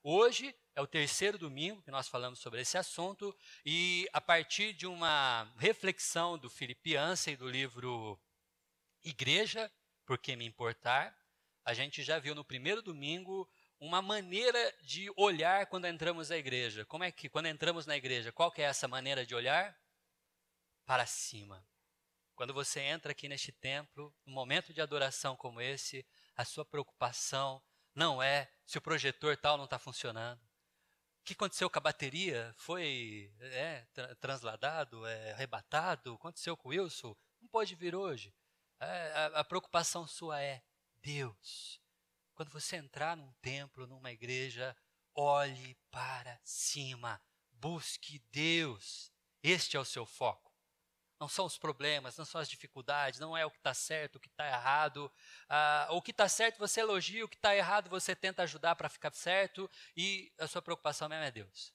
Hoje é o terceiro domingo que nós falamos sobre esse assunto e a partir de uma reflexão do Philip Yancey do livro Igreja, Por que me importar, a gente já viu no primeiro domingo uma maneira de olhar quando entramos na igreja. Como é que quando entramos na igreja, qual que é essa maneira de olhar? Para cima. Quando você entra aqui neste templo, num momento de adoração como esse, a sua preocupação não é se o projetor tal não está funcionando. O que aconteceu com a bateria? Foi transladado, arrebatado? Aconteceu com o Wilson? Não pode vir hoje. A preocupação sua é Deus. Quando você entrar num templo, numa igreja, olhe para cima. Busque Deus. Este é o seu foco. Não são os problemas, não são as dificuldades, não é o que está certo, o que está errado. O que está certo você elogia, o que está errado você tenta ajudar para ficar certo e a sua preocupação mesmo é Deus.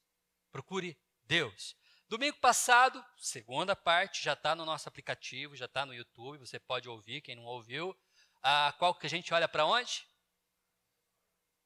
Procure Deus. Domingo passado, segunda parte, já está no nosso aplicativo, já está no YouTube, você pode ouvir, quem não ouviu. Qual que a gente olha para onde?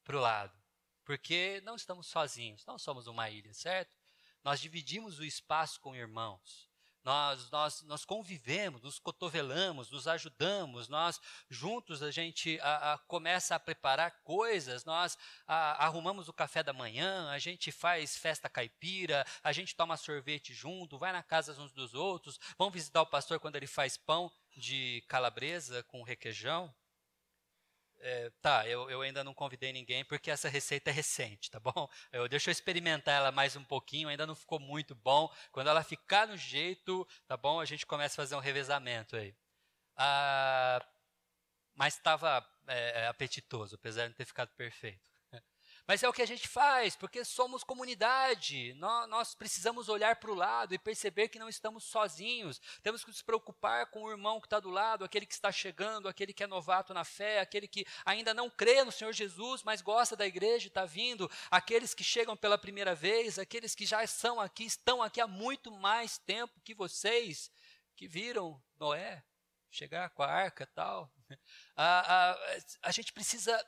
Para o lado. Porque não estamos sozinhos, não somos uma ilha, certo? Nós dividimos o espaço com irmãos. Nós convivemos, nos cotovelamos, nos ajudamos, nós juntos a gente começa a preparar coisas, nós arrumamos o café da manhã, a gente faz festa caipira, a gente toma sorvete junto, vai na casa uns dos outros, vamos visitar o pastor quando ele faz pão de calabresa com requeijão. Eu ainda não convidei ninguém porque essa receita é recente, tá bom? Deixa eu experimentar ela mais um pouquinho, ainda não ficou muito bom. Quando ela ficar no jeito, tá bom? A gente começa a fazer um revezamento aí. Mas estava apetitoso, apesar de não ter ficado perfeito. Mas é o que a gente faz, porque somos comunidade. Nós precisamos olhar para o lado e perceber que não estamos sozinhos. Temos que nos preocupar com o irmão que está do lado, aquele que está chegando, aquele que é novato na fé, aquele que ainda não crê no Senhor Jesus, mas gosta da igreja e está vindo, aqueles que chegam pela primeira vez, aqueles que já estão aqui há muito mais tempo que vocês, que viram Noé chegar com a arca e tal. A gente precisa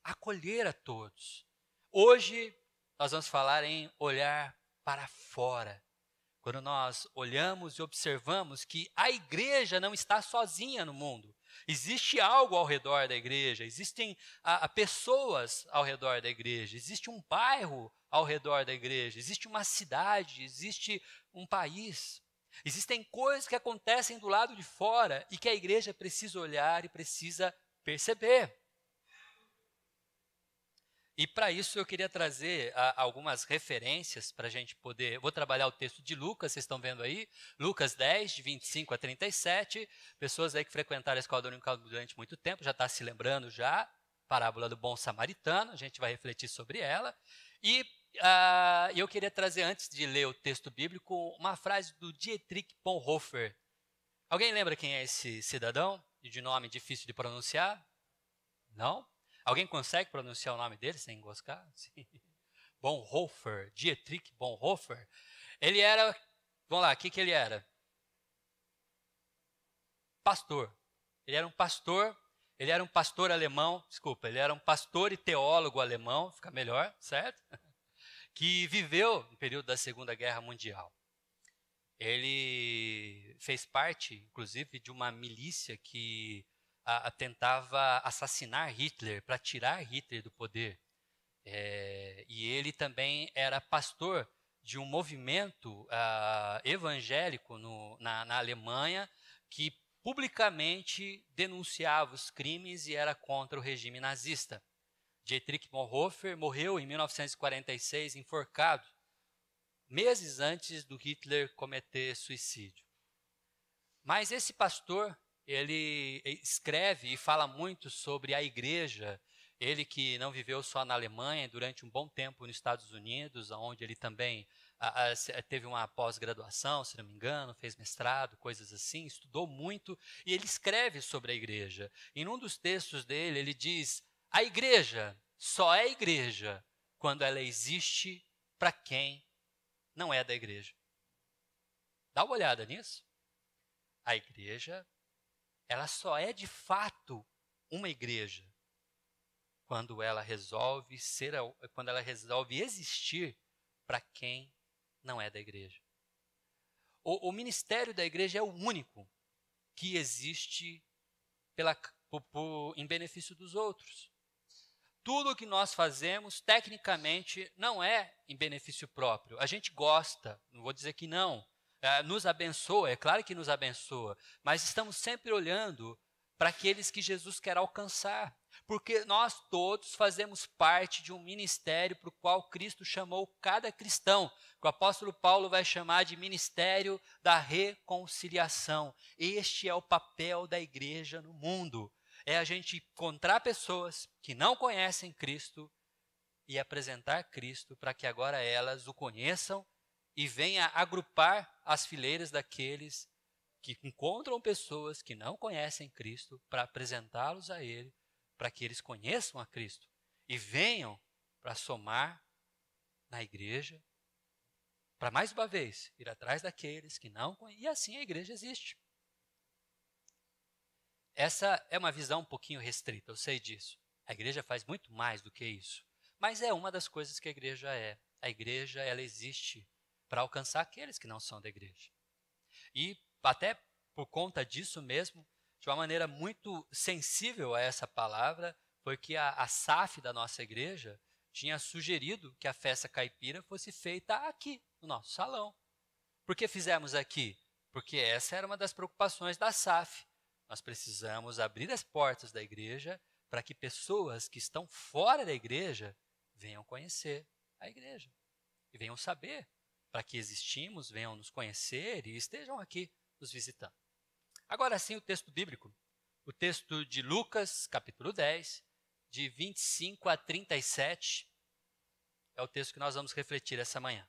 acolher a todos. Hoje nós vamos falar em olhar para fora. Quando nós olhamos e observamos que a igreja não está sozinha no mundo. Existe algo ao redor da igreja, existem pessoas ao redor da igreja, existe um bairro ao redor da igreja, existe uma cidade, existe um país. Existem coisas que acontecem do lado de fora e que a igreja precisa olhar e precisa perceber. E para isso eu queria trazer algumas referências para a gente poder. Vou trabalhar o texto de Lucas, vocês estão vendo aí, Lucas 10, de 25 a 37. Pessoas aí que frequentaram a escola dominical durante muito tempo, já está se lembrando já, parábola do bom samaritano, a gente vai refletir sobre ela. E eu queria trazer, antes de ler o texto bíblico, uma frase do Dietrich Bonhoeffer. Alguém lembra quem é esse cidadão? De nome difícil de pronunciar? Não? Alguém consegue pronunciar o nome dele sem engasgar? Sim. Bonhoeffer, Dietrich Bonhoeffer. Ele era, vamos lá, o que ele era? Pastor. Ele era um pastor alemão, desculpa, ele era um pastor e teólogo alemão, fica melhor, certo? Que viveu no período da Segunda Guerra Mundial. Ele fez parte, inclusive, de uma milícia que tentava assassinar Hitler, para tirar Hitler do poder. E ele também era pastor de um movimento evangélico na Alemanha que publicamente denunciava os crimes e era contra o regime nazista. Dietrich Bonhoeffer morreu em 1946 enforcado, meses antes do Hitler cometer suicídio. Mas esse pastor, ele escreve e fala muito sobre a igreja, ele que não viveu só na Alemanha, durante um bom tempo nos Estados Unidos, onde ele também teve uma pós-graduação, se não me engano, fez mestrado, coisas assim, estudou muito, e ele escreve sobre a igreja. E num dos textos dele, ele diz, a igreja só é igreja quando ela existe para quem não é da igreja. Dá uma olhada nisso. A igreja, ela só é de fato uma igreja quando ela resolve quando ela resolve existir para quem não é da igreja. O ministério da igreja é o único que existe em benefício dos outros. Tudo o que nós fazemos, tecnicamente, não é em benefício próprio. A gente gosta, não vou dizer que não, nos abençoa, é claro que nos abençoa, mas estamos sempre olhando para aqueles que Jesus quer alcançar, porque nós todos fazemos parte de um ministério para o qual Cristo chamou cada cristão, que o apóstolo Paulo vai chamar de ministério da reconciliação. Este é o papel da igreja no mundo. É a gente encontrar pessoas que não conhecem Cristo e apresentar Cristo para que agora elas o conheçam e venha agrupar as fileiras daqueles que encontram pessoas que não conhecem Cristo para apresentá-los a Ele, para que eles conheçam a Cristo e venham para somar na igreja, para mais uma vez ir atrás daqueles que não conhecem. E assim a igreja existe. Essa é uma visão um pouquinho restrita, eu sei disso. A igreja faz muito mais do que isso. Mas é uma das coisas que a igreja é. A igreja, ela existe para alcançar aqueles que não são da igreja. E até por conta disso mesmo, de uma maneira muito sensível a essa palavra, foi que a SAF da nossa igreja tinha sugerido que a festa caipira fosse feita aqui, no nosso salão. Por que fizemos aqui? Porque essa era uma das preocupações da SAF. Nós precisamos abrir as portas da igreja para que pessoas que estão fora da igreja venham conhecer a igreja e venham saber para que existimos, venham nos conhecer e estejam aqui nos visitando. Agora sim, o texto bíblico, o texto de Lucas, capítulo 10, de 25 a 37, é o texto que nós vamos refletir essa manhã.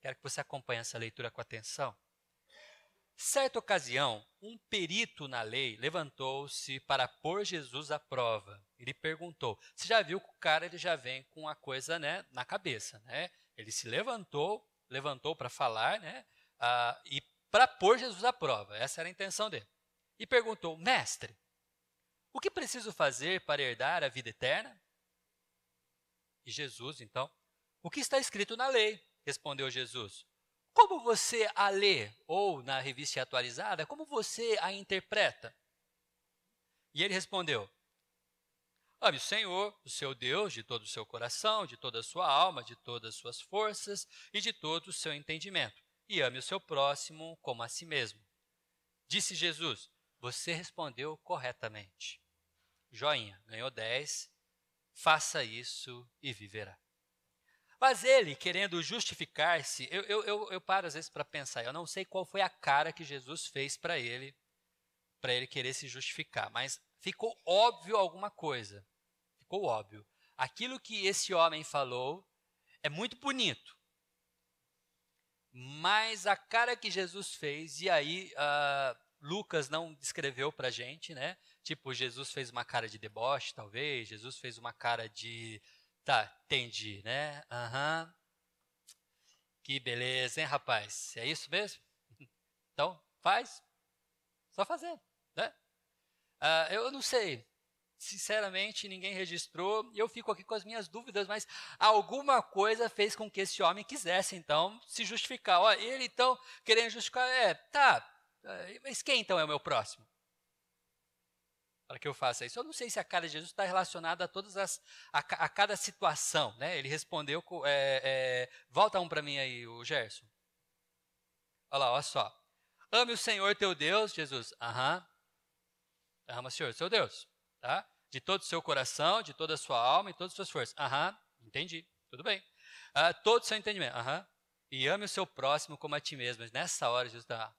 Quero que você acompanhe essa leitura com atenção. Certa ocasião, um perito na lei levantou-se para pôr Jesus à prova. Ele perguntou, você já viu que o cara ele já vem com a coisa, né, na cabeça, né? Ele se levantou para falar, né, e para pôr Jesus à prova. Essa era a intenção dele. E perguntou, mestre, o que preciso fazer para herdar a vida eterna? E Jesus, então, o que está escrito na lei? Respondeu Jesus. Como você a lê, ou na revista atualizada, como você a interpreta? E ele respondeu, ame o Senhor, o seu Deus, de todo o seu coração, de toda a sua alma, de todas as suas forças e de todo o seu entendimento. E ame o seu próximo como a si mesmo. Disse Jesus, você respondeu corretamente. Joinha, ganhou 10, faça isso e viverá. Mas ele, querendo justificar-se, eu paro às vezes para pensar, eu não sei qual foi a cara que Jesus fez para ele querer se justificar, mas ficou óbvio alguma coisa, ficou óbvio. Aquilo que esse homem falou é muito bonito, mas a cara que Jesus fez, e aí Lucas não descreveu para a gente, né? Tipo, Jesus fez uma cara de deboche, talvez, Jesus fez uma cara de... Tá, entendi, né? Aham. Que beleza, hein, rapaz? É isso mesmo? Então, faz. Só fazer, né? Eu não sei. Sinceramente, ninguém registrou. E eu fico aqui com as minhas dúvidas, mas alguma coisa fez com que esse homem quisesse, então, se justificar. Ó, ele, então, querendo justificar, mas quem, então, é o meu próximo? Para que eu faça isso. Eu não sei se a cara de Jesus está relacionada a cada situação, né? Ele respondeu, volta um para mim aí, o Gerson. Olha lá, olha só. Ame o Senhor teu Deus, Jesus. Ama o Senhor, seu Deus, tá? De todo o seu coração, de toda a sua alma e todas as suas forças. Entendi, tudo bem. Todo o seu entendimento. E ame o seu próximo como a ti mesmo. Mas nessa hora Jesus está...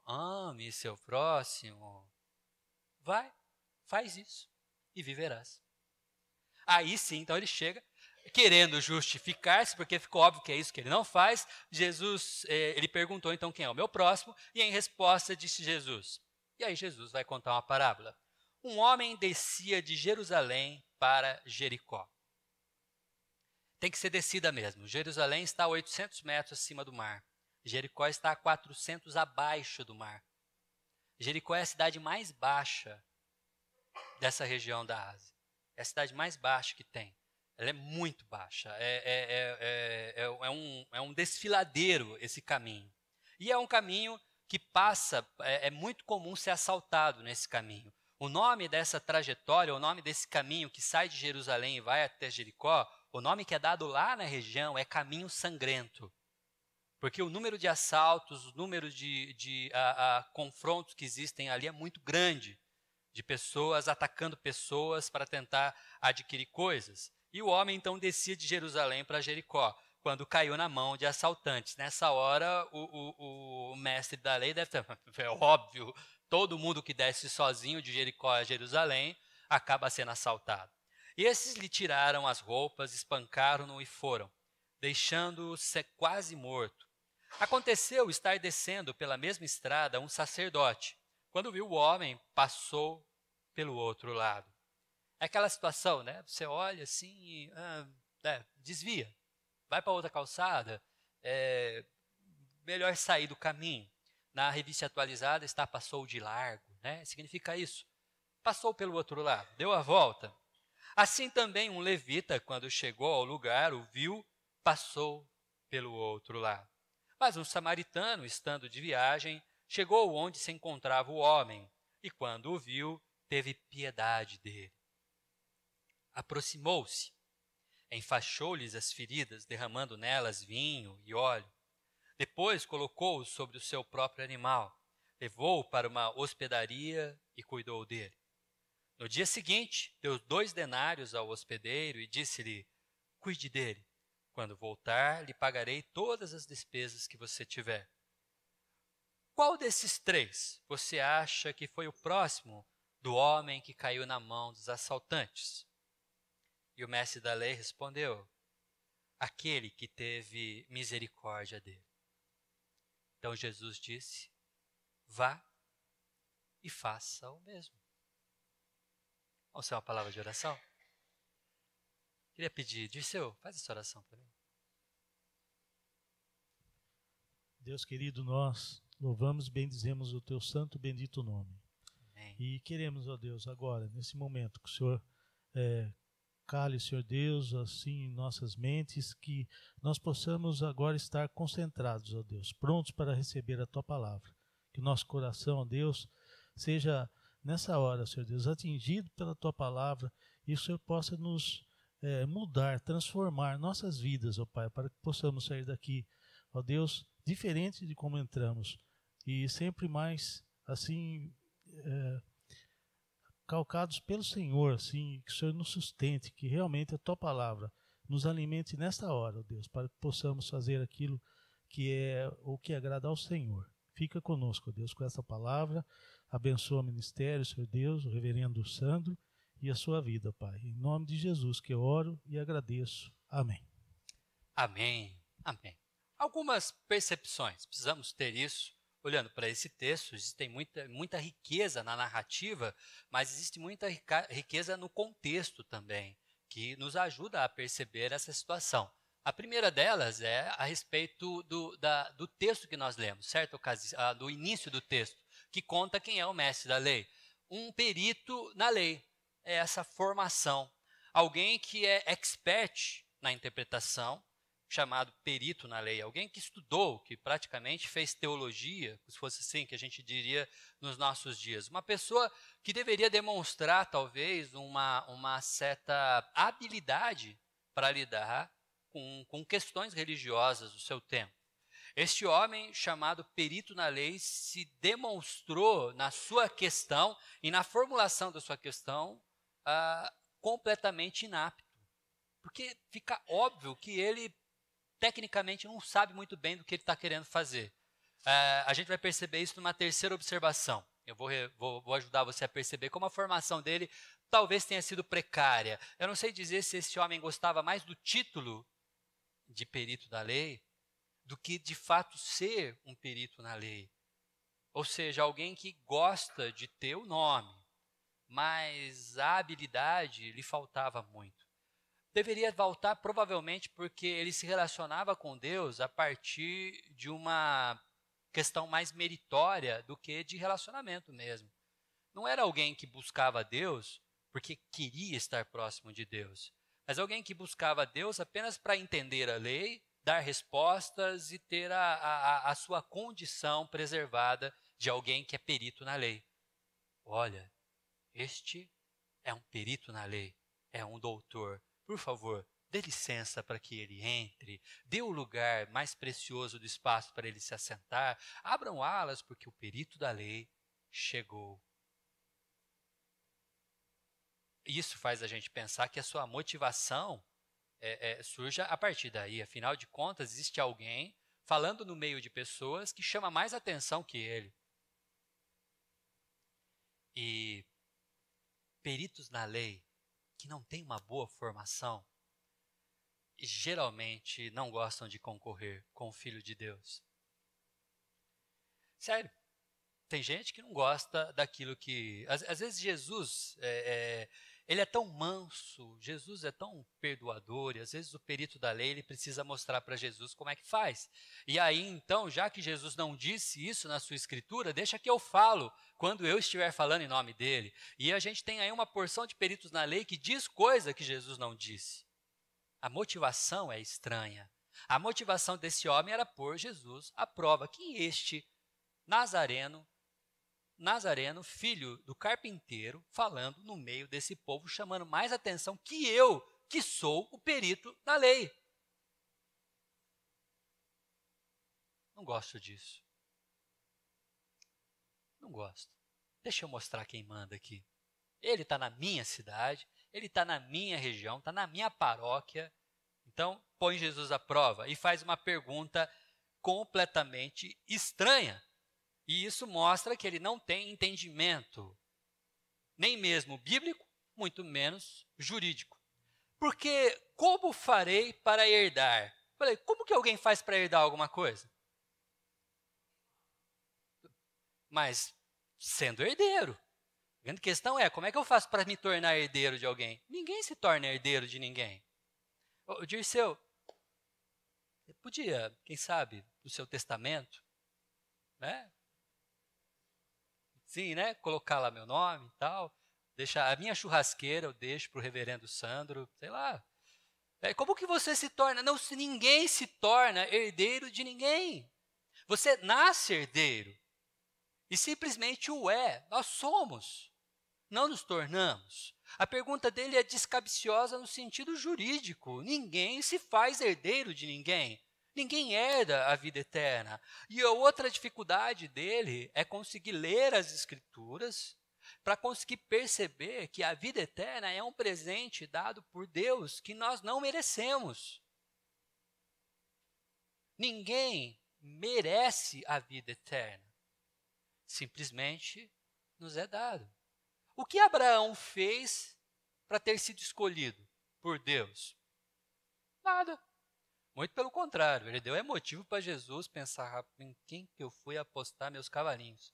ame seu próximo. Vai, faz isso e viverás. Aí sim, então ele chega querendo justificar-se, porque ficou óbvio que é isso que ele não faz. Jesus, ele perguntou então quem é o meu próximo, e em resposta disse Jesus. E aí Jesus vai contar uma parábola. Um homem descia de Jerusalém para Jericó. Tem que ser descida mesmo. Jerusalém está a 800 metros acima do mar. Jericó está a 400 abaixo do mar. Jericó é a cidade mais baixa dessa região da Ásia. É a cidade mais baixa que tem. Ela é muito baixa. É um desfiladeiro esse caminho. E é um caminho que passa, é muito comum ser assaltado nesse caminho. O nome dessa trajetória, o nome desse caminho que sai de Jerusalém e vai até Jericó, o nome que é dado lá na região é Caminho Sangrento. Porque o número de assaltos, o número de confrontos que existem ali é muito grande, de pessoas atacando pessoas para tentar adquirir coisas. E o homem então descia de Jerusalém para Jericó, quando caiu na mão de assaltantes. Nessa hora, o mestre da lei deve ter, é óbvio, todo mundo que desce sozinho de Jericó a Jerusalém acaba sendo assaltado. E esses lhe tiraram as roupas, espancaram-no e foram, deixando-o quase morto. Aconteceu estar descendo pela mesma estrada um sacerdote. Quando viu o homem, passou pelo outro lado. É aquela situação, né? Você olha assim e desvia, vai para outra calçada, melhor sair do caminho. Na revista atualizada está passou de largo, né? Significa isso. Passou pelo outro lado, deu a volta. Assim também um levita, quando chegou ao lugar, o viu, passou pelo outro lado. Mas um samaritano, estando de viagem, chegou onde se encontrava o homem, e quando o viu, teve piedade dele. Aproximou-se, enfaixou-lhes as feridas, derramando nelas vinho e óleo. Depois colocou-o sobre o seu próprio animal, levou-o para uma hospedaria e cuidou dele. No dia seguinte, deu 2 denários ao hospedeiro e disse-lhe: cuide dele. Quando voltar, lhe pagarei todas as despesas que você tiver. Qual desses 3 você acha que foi o próximo do homem que caiu na mão dos assaltantes? E o mestre da lei respondeu: aquele que teve misericórdia dele. Então Jesus disse: vá e faça o mesmo. Vamos ter uma palavra de oração? Queria pedir, Dirceu, faz essa oração para mim. Deus querido, nós louvamos e bendizemos o teu santo e bendito nome. Amém. E queremos, ó Deus, agora, nesse momento, que o Senhor cale, Senhor Deus, assim em nossas mentes, que nós possamos agora estar concentrados, ó Deus, prontos para receber a tua palavra. Que o nosso coração, ó Deus, seja nessa hora, Senhor Deus, atingido pela tua palavra e o Senhor possa nos mudar, transformar nossas vidas, ó Pai, para que possamos sair daqui, ó Deus, diferente de como entramos e sempre mais assim calcados pelo Senhor, assim, que o Senhor nos sustente, que realmente a tua palavra nos alimente nesta hora, ó Deus, para que possamos fazer aquilo que é o que agrada ao Senhor. Fica conosco, ó Deus, com essa palavra, abençoa o ministério, Senhor Deus, o reverendo Sandro e a sua vida, Pai. Em nome de Jesus que eu oro e agradeço. Amém. Amém. Amém. Algumas percepções, precisamos ter isso. Olhando para esse texto, existe muita riqueza na narrativa, mas existe muita riqueza no contexto também, que nos ajuda a perceber essa situação. A primeira delas é a respeito do texto que nós lemos, certo? Do início do texto, que conta quem é o mestre da lei. Um perito na lei, é essa formação. Alguém que é expert na interpretação, chamado perito na lei, alguém que estudou, que praticamente fez teologia, se fosse assim que a gente diria nos nossos dias. Uma pessoa que deveria demonstrar, talvez, uma certa habilidade para lidar com questões religiosas do seu tempo. Este homem, chamado perito na lei, se demonstrou na sua questão e na formulação da sua questão completamente inapto. Porque fica óbvio que ele tecnicamente não sabe muito bem do que ele está querendo fazer. A gente vai perceber isso numa terceira observação. Eu vou ajudar você a perceber como a formação dele talvez tenha sido precária. Eu não sei dizer se esse homem gostava mais do título de perito da lei do que de fato ser um perito na lei. Ou seja, alguém que gosta de ter o nome, mas a habilidade lhe faltava muito. Deveria voltar provavelmente porque ele se relacionava com Deus a partir de uma questão mais meritória do que de relacionamento mesmo. Não era alguém que buscava Deus porque queria estar próximo de Deus, mas alguém que buscava Deus apenas para entender a lei, dar respostas e ter a sua condição preservada de alguém que é perito na lei. Olha, este é um perito na lei, é um doutor. Por favor, dê licença para que ele entre, dê o lugar mais precioso do espaço para ele se assentar, abram alas porque o perito da lei chegou. Isso faz a gente pensar que a sua motivação surja a partir daí. Afinal de contas, existe alguém falando no meio de pessoas que chama mais atenção que ele. E peritos na lei que não têm uma boa formação, geralmente não gostam de concorrer com o Filho de Deus. Sério, tem gente que não gosta daquilo que... Às vezes Jesus, ele é tão manso, Jesus é tão perdoador, e às vezes o perito da lei ele precisa mostrar para Jesus como é que faz. E aí então, já que Jesus não disse isso na sua escritura, deixa que eu falo quando eu estiver falando em nome dele. E a gente tem aí uma porção de peritos na lei que diz coisa que Jesus não disse. A motivação é estranha. A motivação desse homem era pôr Jesus à prova. Que este Nazareno, filho do carpinteiro, falando no meio desse povo, chamando mais atenção que eu, que sou o perito na lei. Não gosto disso. Não gosto. Deixa eu mostrar quem manda aqui. Ele está na minha cidade, ele está na minha região, está na minha paróquia. Então, põe Jesus à prova e faz uma pergunta completamente estranha. E isso mostra que ele não tem entendimento, nem mesmo bíblico, muito menos jurídico. Porque como farei para herdar? Falei, como que alguém faz para herdar alguma coisa? Mas sendo herdeiro. A grande questão é, como é que eu faço para me tornar herdeiro de alguém? Ninguém se torna herdeiro de ninguém. Ô, Dirceu, você podia, quem sabe, no seu testamento, né? Sim, né? Colocar lá meu nome e tal. Deixar a minha churrasqueira, eu deixo para o reverendo Sandro, sei lá. Como que você se torna? Não, se ninguém se torna herdeiro de ninguém. Você nasce herdeiro. E simplesmente o é. Nós somos. Não nos tornamos. A pergunta dele é descabiciosa no sentido jurídico. Ninguém se faz herdeiro de ninguém. Ninguém herda a vida eterna. E a outra dificuldade dele é conseguir ler as Escrituras para conseguir perceber que a vida eterna é um presente dado por Deus que nós não merecemos. Ninguém merece a vida eterna. Simplesmente nos é dado. O que Abraão fez para ter sido escolhido por Deus? Nada. Muito pelo contrário, ele deu motivo para Jesus pensar em quem que eu fui apostar meus cavalinhos.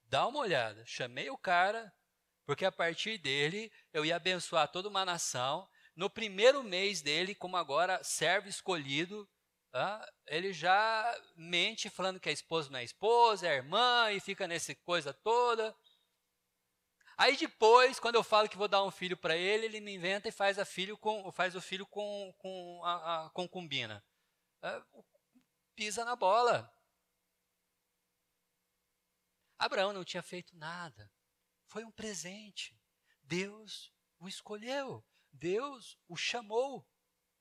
Dá uma olhada, chamei o cara, porque a partir dele eu ia abençoar toda uma nação. No primeiro mês dele, como agora servo escolhido, ele já mente falando que a esposa não é esposa, é irmã, e fica nessa coisa toda. Aí depois, quando eu falo que vou dar um filho para ele, ele me inventa e faz o filho com a concubina. Pisa na bola. Abraão não tinha feito nada. Foi um presente. Deus o escolheu. Deus o chamou.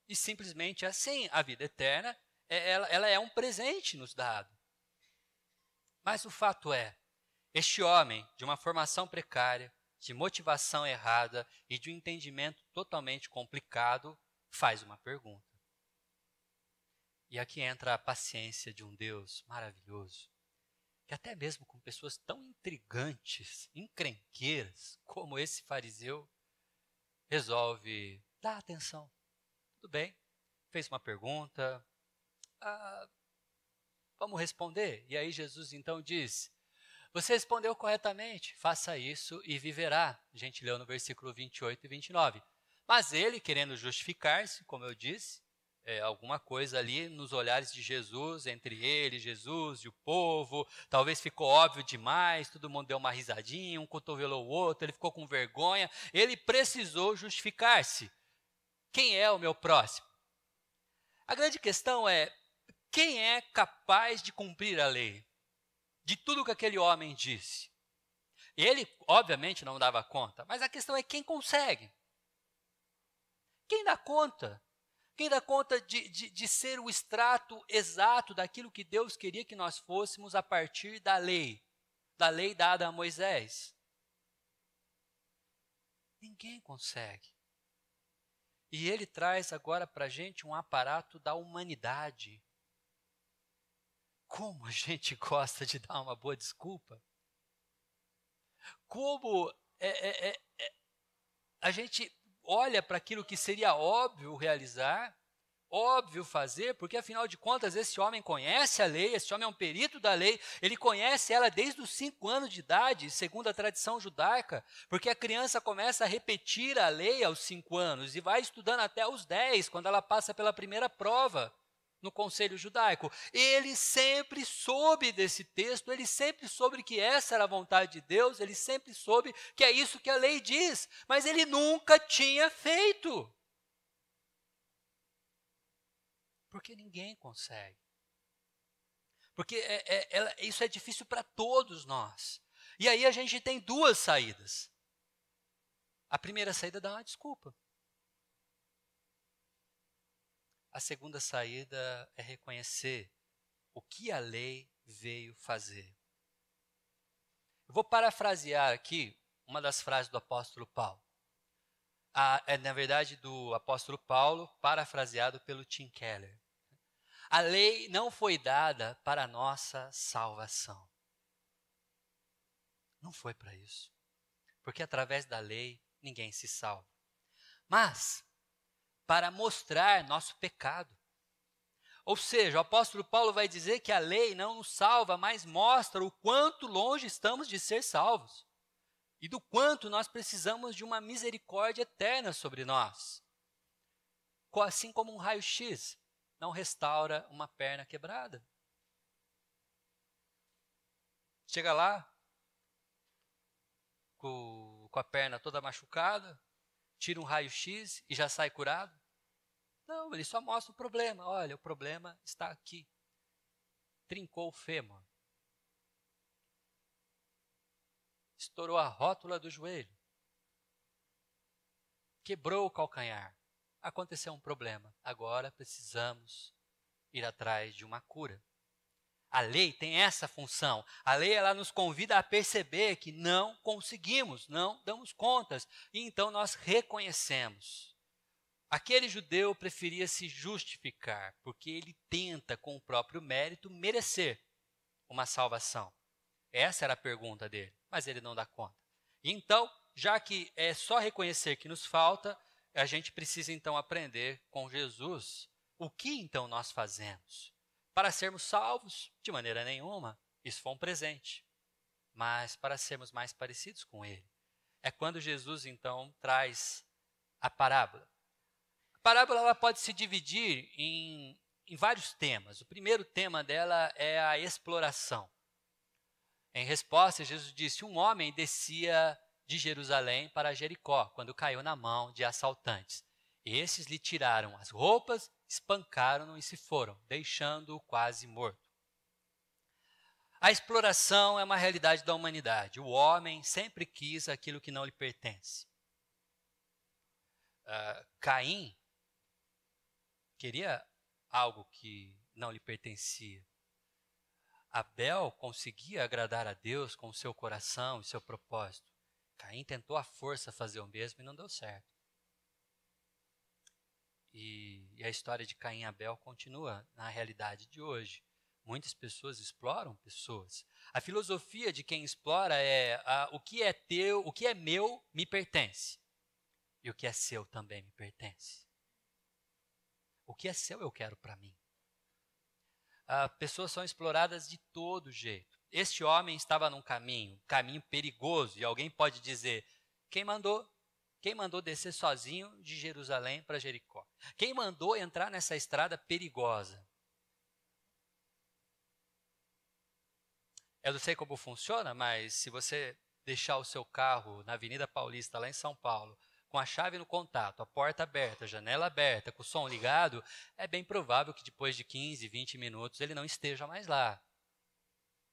E simplesmente assim, a vida eterna, ela é um presente nos dado. Mas o fato é, este homem, de uma formação precária, de motivação errada e de um entendimento totalmente complicado, faz uma pergunta. E aqui entra a paciência de um Deus maravilhoso, que até mesmo com pessoas tão intrigantes, encrenqueiras, como esse fariseu, resolve dar atenção. Tudo bem, fez uma pergunta, vamos responder. E aí Jesus então diz, você respondeu corretamente, faça isso e viverá. A gente leu no versículo 28 e 29. Mas ele, querendo justificar-se, como eu disse, alguma coisa ali nos olhares de Jesus, entre ele, Jesus e o povo. Talvez ficou óbvio demais, todo mundo deu uma risadinha, um cotovelou o outro, ele ficou com vergonha. Ele precisou justificar-se. Quem é o meu próximo? A grande questão é, quem é capaz de cumprir a lei? De tudo que aquele homem disse. Ele, obviamente, não dava conta, mas a questão é quem consegue. Quem dá conta? Quem dá conta de ser o extrato exato daquilo que Deus queria que nós fôssemos a partir da lei dada a Moisés? Ninguém consegue. E ele traz agora para a gente um aparato da humanidade. Como a gente gosta de dar uma boa desculpa. Como a gente olha para aquilo que seria óbvio realizar, óbvio fazer, porque afinal de contas esse homem conhece a lei, esse homem é um perito da lei, ele conhece ela desde os 5 anos de idade, segundo a tradição judaica, porque a criança começa a repetir a lei aos 5 anos e vai estudando até os 10, quando ela passa pela primeira prova no conselho judaico. Ele sempre soube desse texto, ele sempre soube que essa era a vontade de Deus, ele sempre soube que é isso que a lei diz, mas ele nunca tinha feito. Porque ninguém consegue. Porque isso é difícil para todos nós. E aí a gente tem 2 saídas. A primeira saída é dar uma desculpa. A segunda saída é reconhecer o que a lei veio fazer. Eu vou parafrasear aqui uma das frases do apóstolo Paulo. Na verdade, do apóstolo Paulo, parafraseado pelo Tim Keller. A lei não foi dada para a nossa salvação. Não foi para isso. Porque através da lei ninguém se salva. Mas para mostrar nosso pecado. Ou seja, o apóstolo Paulo vai dizer que a lei não nos salva, mas mostra o quanto longe estamos de ser salvos. E do quanto nós precisamos de uma misericórdia eterna sobre nós. Assim como um raio-x não restaura uma perna quebrada. Chega lá, com a perna toda machucada, tira um raio-x e já sai curado? Não, ele só mostra o problema. Olha, o problema está aqui. Trincou o fêmur. Estourou a rótula do joelho. Quebrou o calcanhar. Aconteceu um problema. Agora precisamos ir atrás de uma cura. A lei tem essa função. A lei ela nos convida a perceber que não conseguimos, não damos contas. E então nós reconhecemos. Aquele judeu preferia se justificar, porque ele tenta com o próprio mérito merecer uma salvação. Essa era a pergunta dele, mas ele não dá conta. Então, já que é só reconhecer que nos falta, a gente precisa então aprender com Jesus o que então nós fazemos. Para sermos salvos, de maneira nenhuma, isso foi um presente. Mas para sermos mais parecidos com ele. É quando Jesus então traz a parábola. A parábola ela pode se dividir em vários temas. O primeiro tema dela é a exploração. Em resposta, Jesus disse: um homem descia de Jerusalém para Jericó, quando caiu na mão de assaltantes. Esses lhe tiraram as roupas, espancaram-no e se foram, deixando-o quase morto. A exploração é uma realidade da humanidade. O homem sempre quis aquilo que não lhe pertence. Caim queria algo que não lhe pertencia. Abel conseguia agradar a Deus com o seu coração e seu propósito. Caim tentou à força fazer o mesmo e não deu certo. E a história de Caim e Abel continua na realidade de hoje. Muitas pessoas exploram pessoas. A filosofia de quem explora é o que é teu, o que é meu me pertence. E o que é seu também me pertence. O que é seu eu quero para mim. Pessoas são exploradas de todo jeito. Este homem estava num caminho perigoso, e alguém pode dizer: quem mandou? Quem mandou descer sozinho de Jerusalém para Jericó? Quem mandou entrar nessa estrada perigosa? Eu não sei como funciona, mas se você deixar o seu carro na Avenida Paulista, lá em São Paulo, com a chave no contato, a porta aberta, a janela aberta, com o som ligado, é bem provável que depois de 15, 20 minutos ele não esteja mais lá.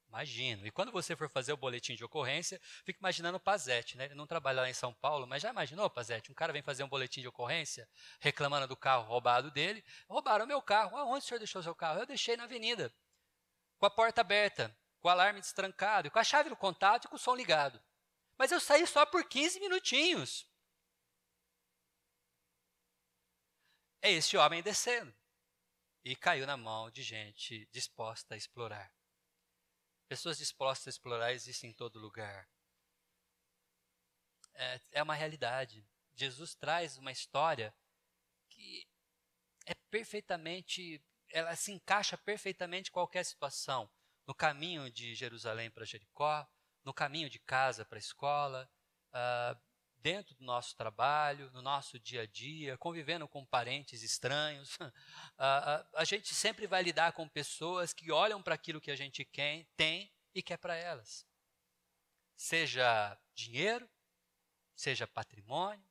Imagino. E quando você for fazer o boletim de ocorrência, fica imaginando o Pazete, né? Ele não trabalha lá em São Paulo, mas já imaginou, Pazete? Um cara vem fazer um boletim de ocorrência reclamando do carro roubado dele. Roubaram o meu carro. Aonde o senhor deixou o seu carro? Eu deixei na avenida, com a porta aberta, com o alarme destrancado, com a chave no contato e com o som ligado. Mas eu saí só por 15 minutinhos. É esse homem descendo. E caiu na mão de gente disposta a explorar. Pessoas dispostas a explorar existem em todo lugar. É uma realidade. Jesus traz uma história que é perfeitamente, ela se encaixa perfeitamente em qualquer situação. No caminho de Jerusalém para Jericó, no caminho de casa para a escola, dentro do nosso trabalho, no nosso dia a dia, convivendo com parentes estranhos. A gente sempre vai lidar com pessoas que olham para aquilo que a gente tem e quer para elas. Seja dinheiro, seja patrimônio,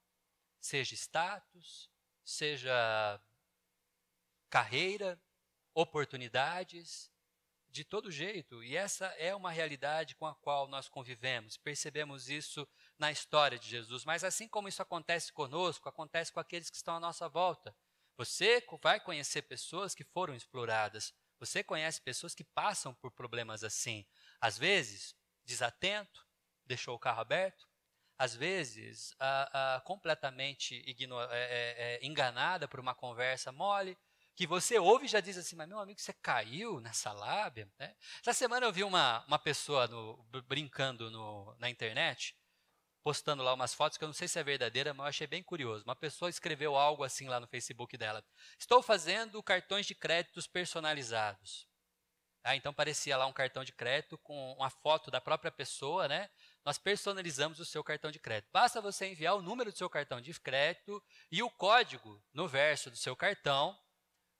seja status, seja carreira, oportunidades, de todo jeito. E essa é uma realidade com a qual nós convivemos. Percebemos isso na história de Jesus. Mas assim como isso acontece conosco, acontece com aqueles que estão à nossa volta. Você vai conhecer pessoas que foram exploradas. Você conhece pessoas que passam por problemas assim. Às vezes, desatento, deixou o carro aberto. Às vezes, completamente enganada por uma conversa mole, que você ouve e já diz assim, mas meu amigo, você caiu nessa lábia? Né? Essa semana eu vi uma pessoa brincando na internet, postando lá umas fotos que eu não sei se é verdadeira, mas eu achei bem curioso. Uma pessoa escreveu algo assim lá no Facebook dela. Estou fazendo cartões de créditos personalizados. Então parecia lá um cartão de crédito com uma foto da própria pessoa, né? Nós personalizamos o seu cartão de crédito. Basta você enviar o número do seu cartão de crédito e o código no verso do seu cartão,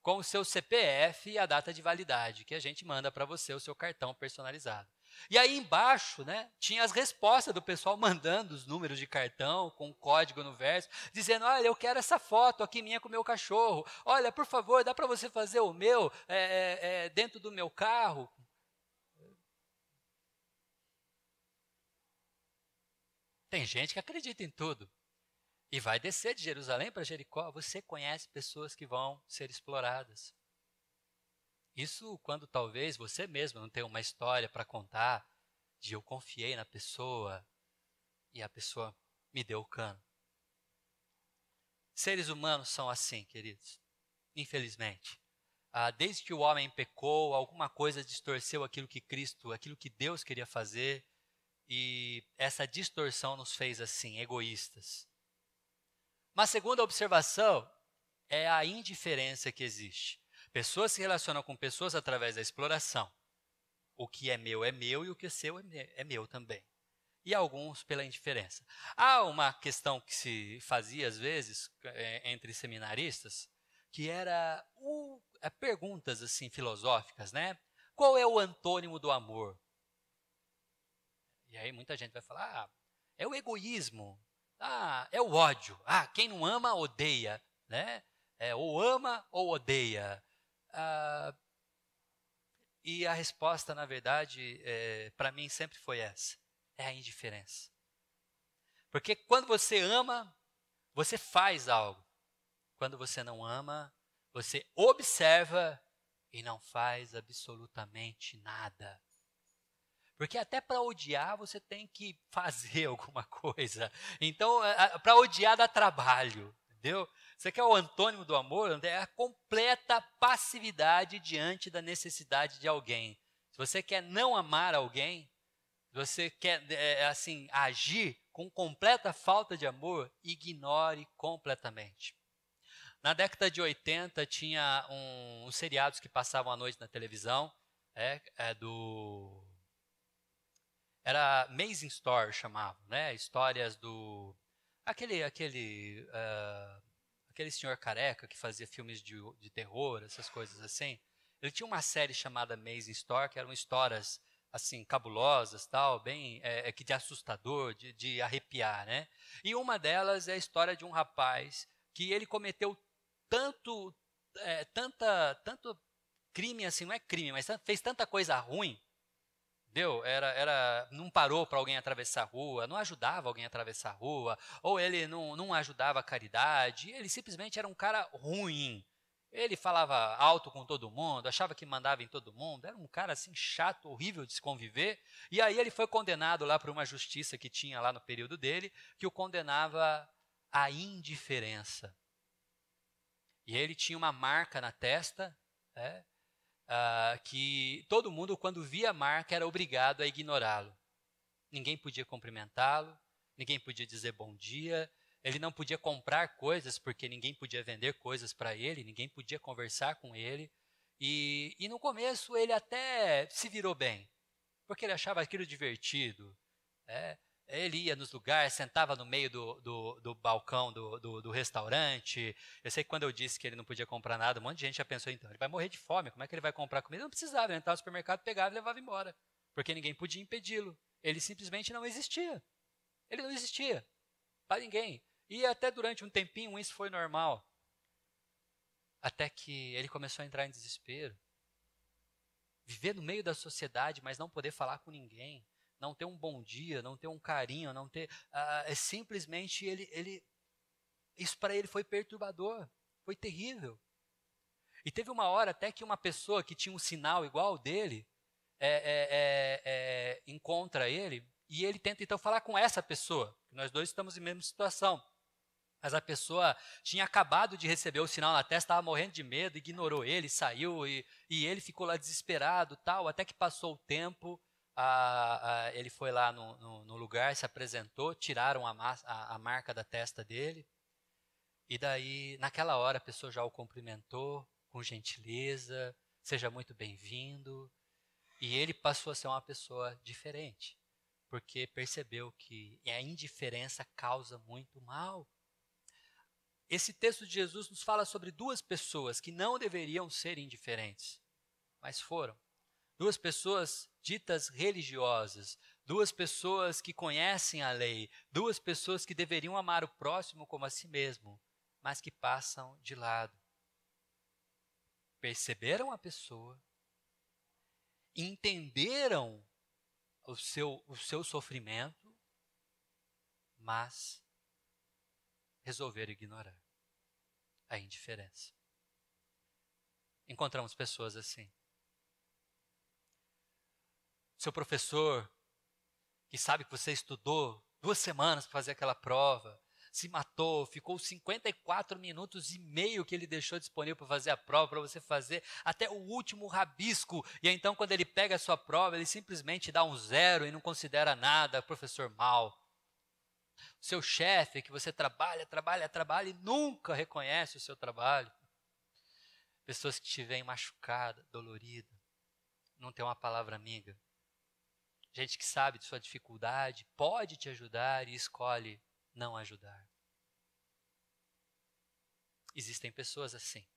com o seu CPF e a data de validade, que a gente manda para você o seu cartão personalizado. E aí embaixo, né, tinha as respostas do pessoal mandando os números de cartão com o código no verso, dizendo, olha, eu quero essa foto aqui minha com o meu cachorro. Olha, por favor, dá para você fazer o meu dentro do meu carro? Tem gente que acredita em tudo. E vai descer de Jerusalém para Jericó. Você conhece pessoas que vão ser exploradas. Isso quando talvez você mesmo não tenha uma história para contar de eu confiei na pessoa e a pessoa me deu o cano. Seres humanos são assim, queridos. Infelizmente. Desde que o homem pecou, alguma coisa distorceu aquilo que Deus queria fazer. E essa distorção nos fez assim, egoístas. Uma segunda observação é a indiferença que existe. Pessoas se relacionam com pessoas através da exploração. O que é meu e o que é seu é meu também. E alguns pela indiferença. Há uma questão que se fazia às vezes entre seminaristas, que era perguntas assim filosóficas, né? Qual é o antônimo do amor? E aí muita gente vai falar, é o egoísmo. É o ódio. Quem não ama, odeia. Né? Ou ama ou odeia. E a resposta, na verdade, para mim sempre foi essa. É a indiferença. Porque quando você ama, você faz algo. Quando você não ama, você observa e não faz absolutamente nada. Porque até para odiar você tem que fazer alguma coisa. Então, para odiar dá trabalho, entendeu? Você quer o antônimo do amor? É a completa passividade diante da necessidade de alguém. Se você quer não amar alguém, se você quer agir com completa falta de amor, ignore completamente. Na década de 80, tinha uns seriados que passavam à noite na televisão, era Amazing Story, chamavam, né? Histórias aquele senhor careca que fazia filmes de terror, essas coisas assim, ele tinha uma série chamada Amazing Story, que eram histórias assim cabulosas, tal, bem que de assustador, de arrepiar, né? E uma delas é a história de um rapaz que ele cometeu tanto crime assim, não é crime, mas fez tanta coisa ruim. Entendeu? Não parou para alguém atravessar a rua, não ajudava alguém a atravessar a rua, ou ele não ajudava a caridade, ele simplesmente era um cara ruim. Ele falava alto com todo mundo, achava que mandava em todo mundo, era um cara assim chato, horrível de se conviver. E aí ele foi condenado lá por uma justiça que tinha lá no período dele, que o condenava à indiferença. E ele tinha uma marca na testa, que todo mundo, quando via a marca, era obrigado a ignorá-lo. Ninguém podia cumprimentá-lo, ninguém podia dizer bom dia, ele não podia comprar coisas, porque ninguém podia vender coisas para ele, ninguém podia conversar com ele. E no começo ele até se virou bem, porque ele achava aquilo divertido. Ele ia nos lugares, sentava no meio do balcão do restaurante. Eu sei que quando eu disse que ele não podia comprar nada, um monte de gente já pensou, então, ele vai morrer de fome, como é que ele vai comprar comida? Não precisava, ele entrava no supermercado, pegava e levava embora, porque ninguém podia impedi-lo. Ele simplesmente não existia. Ele não existia para ninguém. E até durante um tempinho isso foi normal. Até que ele começou a entrar em desespero. Viver no meio da sociedade, mas não poder falar com ninguém. Não ter um bom dia, não ter um carinho, não ter... simplesmente isso para ele foi perturbador, foi terrível. E teve uma hora até que uma pessoa que tinha um sinal igual ao dele, encontra ele, e ele tenta então falar com essa pessoa. Nós dois estamos em mesma situação. Mas a pessoa tinha acabado de receber o sinal na testa, estava morrendo de medo, ignorou ele, saiu, e ele ficou lá desesperado, tal, até que passou o tempo. Ele foi lá no lugar, se apresentou, tiraram a marca da testa dele. E daí, naquela hora, a pessoa já o cumprimentou com gentileza, seja muito bem-vindo. E ele passou a ser uma pessoa diferente, porque percebeu que a indiferença causa muito mal. Esse texto de Jesus nos fala sobre duas pessoas que não deveriam ser indiferentes, mas foram. Duas pessoas ditas religiosas, duas pessoas que conhecem a lei, duas pessoas que deveriam amar o próximo como a si mesmo, mas que passam de lado. Perceberam a pessoa, entenderam o seu sofrimento, mas resolveram ignorar a indiferença. Encontramos pessoas assim. Seu professor, que sabe que você estudou 2 semanas para fazer aquela prova, se matou, ficou 54 minutos e meio que ele deixou disponível para fazer a prova, para você fazer até o último rabisco. E então, quando ele pega a sua prova, ele simplesmente dá um 0 e não considera nada, professor mau. Seu chefe, que você trabalha e nunca reconhece o seu trabalho. Pessoas que te veem machucada, dolorida, não tem uma palavra amiga. Gente que sabe de sua dificuldade, pode te ajudar e escolhe não ajudar. Existem pessoas assim.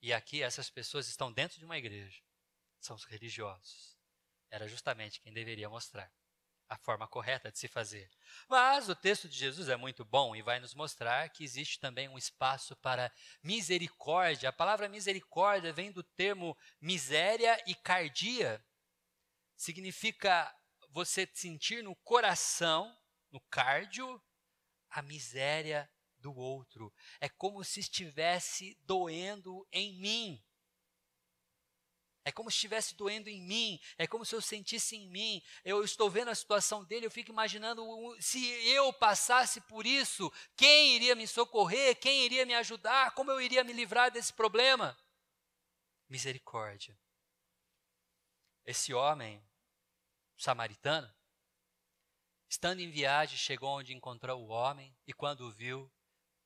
E aqui essas pessoas estão dentro de uma igreja. São os religiosos. Era justamente quem deveria mostrar a forma correta de se fazer. Mas o texto de Jesus é muito bom e vai nos mostrar que existe também um espaço para misericórdia. A palavra misericórdia vem do termo miséria e cardia. Significa você sentir no coração, no cardio, a miséria do outro. É como se estivesse doendo em mim. É como se estivesse doendo em mim, é como se eu sentisse em mim. Eu estou vendo a situação dele, eu fico imaginando, se eu passasse por isso, quem iria me socorrer, quem iria me ajudar, como eu iria me livrar desse problema? Misericórdia. Esse homem, samaritano, estando em viagem, chegou onde encontrou o homem e quando o viu,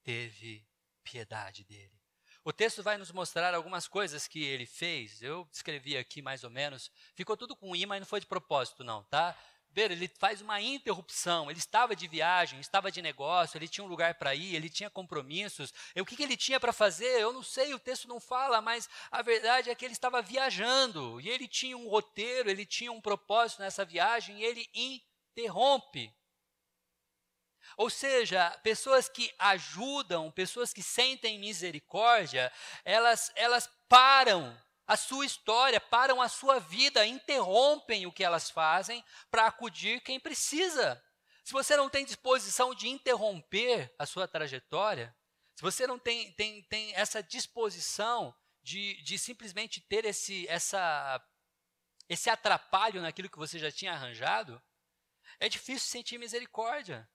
teve piedade dele. O texto vai nos mostrar algumas coisas que ele fez. Eu descrevi aqui mais ou menos. Ficou tudo com imã e não foi de propósito não, tá? ele faz uma interrupção. Ele estava de viagem, estava de negócio, ele tinha um lugar para ir, ele tinha compromissos. E o que ele tinha para fazer? Eu não sei, o texto não fala, mas a verdade é que ele estava viajando. E ele tinha um roteiro, ele tinha um propósito nessa viagem, e ele interrompe. Ou seja, pessoas que ajudam, pessoas que sentem misericórdia, elas param a sua história, param a sua vida, interrompem o que elas fazem para acudir quem precisa. Se você não tem disposição de interromper a sua trajetória, se você não tem essa disposição de simplesmente ter esse atrapalho naquilo que você já tinha arranjado, é difícil sentir misericórdia.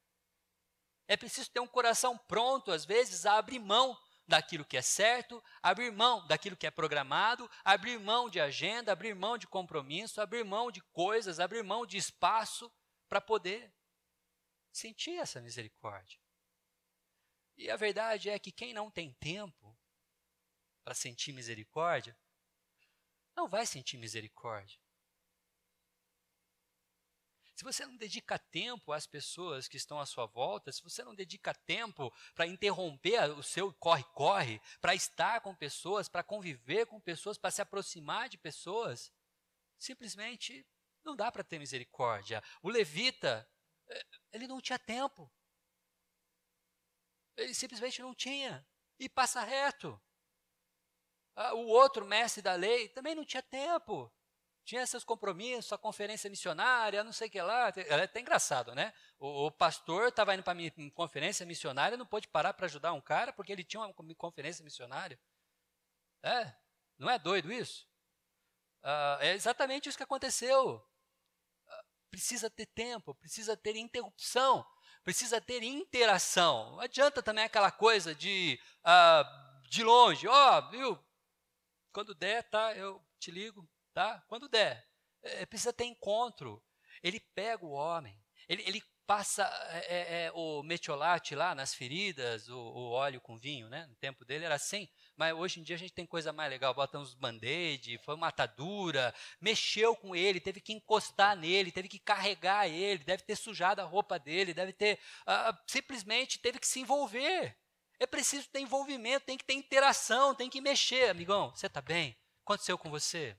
É preciso ter um coração pronto, às vezes, a abrir mão daquilo que é certo, abrir mão daquilo que é programado, abrir mão de agenda, abrir mão de compromisso, abrir mão de coisas, abrir mão de espaço para poder sentir essa misericórdia. E a verdade é que quem não tem tempo para sentir misericórdia, não vai sentir misericórdia. Se você não dedica tempo às pessoas que estão à sua volta, se você não dedica tempo para interromper o seu corre-corre, para estar com pessoas, para conviver com pessoas, para se aproximar de pessoas, simplesmente não dá para ter misericórdia. O levita, ele não tinha tempo. Ele simplesmente não tinha. E passa reto. O outro mestre da lei também não tinha tempo. Tinha seus compromissos, a conferência missionária, não sei o que lá. É até engraçado, né? O pastor estava indo para uma conferência missionária, não pôde parar para ajudar um cara porque ele tinha uma conferência missionária. Não é doido isso? É exatamente isso que aconteceu. Precisa ter tempo, precisa ter interrupção, precisa ter interação. Não adianta também aquela coisa de longe, viu? Quando der, tá, eu te ligo. Tá? Quando der, precisa ter encontro. Ele pega o homem, ele passa o metiolate lá nas feridas, o óleo com vinho, né? No tempo dele era assim, mas hoje em dia a gente tem coisa mais legal, bota uns band-aid, foi uma atadura, mexeu com ele, teve que encostar nele, teve que carregar ele, deve ter sujado a roupa dele, deve ter, simplesmente teve que se envolver. É preciso ter envolvimento, tem que ter interação, tem que mexer. Amigão, você está bem? Aconteceu com você?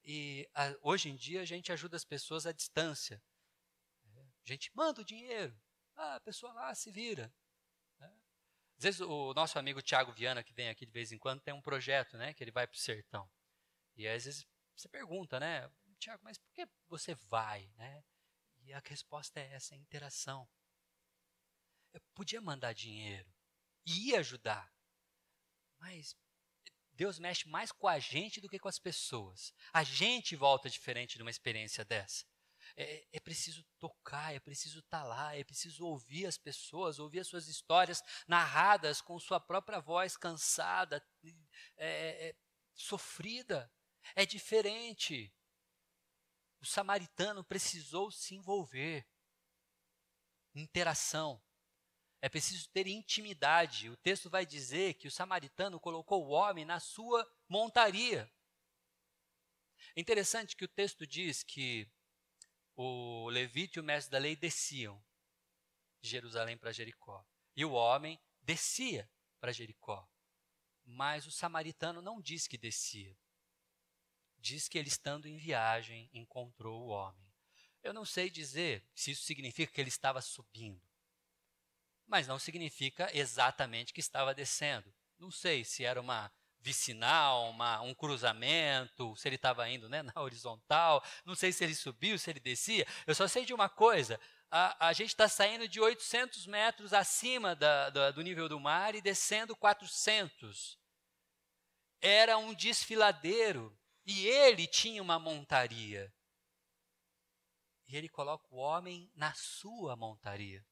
E hoje em dia a gente ajuda as pessoas à distância. A gente manda o dinheiro, a pessoa lá se vira. Às vezes o nosso amigo Tiago Viana, que vem aqui de vez em quando, tem um projeto, né, que ele vai para o sertão. E às vezes você pergunta, né, Tiago, mas por que você vai? Né? E a resposta é essa, interação. Eu podia mandar dinheiro e ia ajudar, mas Deus mexe mais com a gente do que com as pessoas. A gente volta diferente de uma experiência dessa. É preciso tocar, é preciso estar lá, é preciso ouvir as pessoas, ouvir as suas histórias narradas com sua própria voz cansada, sofrida. É diferente. O samaritano precisou se envolver. Interação. É preciso ter intimidade. O texto vai dizer que o samaritano colocou o homem na sua montaria. É interessante que o texto diz que o levita e o mestre da lei desciam de Jerusalém para Jericó. E o homem descia para Jericó. Mas o samaritano não diz que descia. Diz que ele, estando em viagem, encontrou o homem. Eu não sei dizer se isso significa que ele estava subindo. Mas não significa exatamente que estava descendo. Não sei se era uma vicinal, um cruzamento, se ele estava indo, né, na horizontal, não sei se ele subiu, se ele descia. Eu só sei de uma coisa, a gente está saindo de 800 metros acima do nível do mar e descendo 400. Era um desfiladeiro e ele tinha uma montaria. E ele coloca o homem na sua montaria.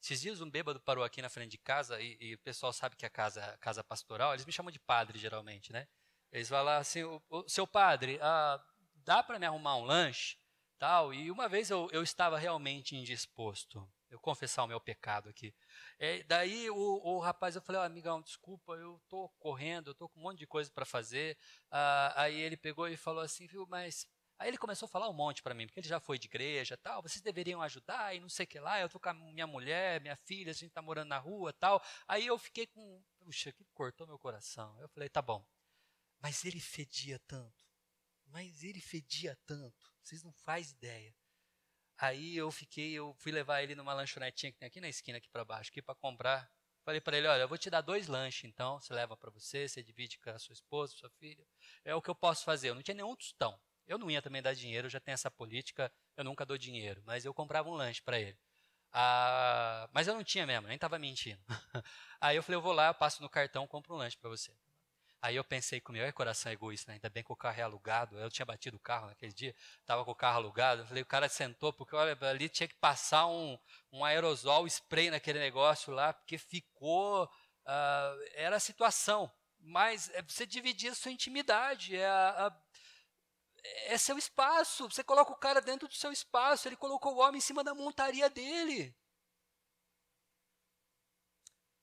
Esses dias um bêbado parou aqui na frente de casa e o pessoal sabe que a casa pastoral, eles me chamam de padre geralmente, né? Eles falam assim, seu padre, dá para me arrumar um lanche? Tal. E uma vez eu estava realmente indisposto, eu confessar o meu pecado aqui. Daí o rapaz, eu falei, amigão, desculpa, eu estou correndo, eu estou com um monte de coisa para fazer. Aí ele pegou e falou assim, viu, mas Aí ele começou a falar um monte para mim, porque ele já foi de igreja, tal, vocês deveriam ajudar e não sei o que lá, eu tô com a minha mulher, minha filha, a gente tá morando na rua, tal. Aí eu fiquei com, puxa, que cortou meu coração. Eu falei, tá bom, mas ele fedia tanto, vocês não fazem ideia. Aí eu fui levar ele numa lanchonetinha que tem aqui na esquina, aqui para baixo, aqui para comprar. Falei para ele, olha, eu vou te dar 2 lanches, então, você leva para você, você divide com a sua esposa, sua filha. É o que eu posso fazer. Eu não tinha nenhum tostão. Eu não ia também dar dinheiro, eu já tenho essa política, eu nunca dou dinheiro, mas eu comprava um lanche para ele. Mas eu não tinha mesmo, nem estava mentindo. Aí eu falei, eu vou lá, eu passo no cartão, compro um lanche para você. Aí eu pensei comigo, coração egoísta, né? Ainda bem que o carro é alugado. Eu tinha batido o carro naquele dia, estava com o carro alugado. Eu falei, o cara sentou, porque olha, ali tinha que passar um aerosol spray naquele negócio lá, porque ficou. Era a situação. Mas você dividir a sua intimidade, é seu espaço. Você coloca o cara dentro do seu espaço, ele colocou o homem em cima da montaria dele.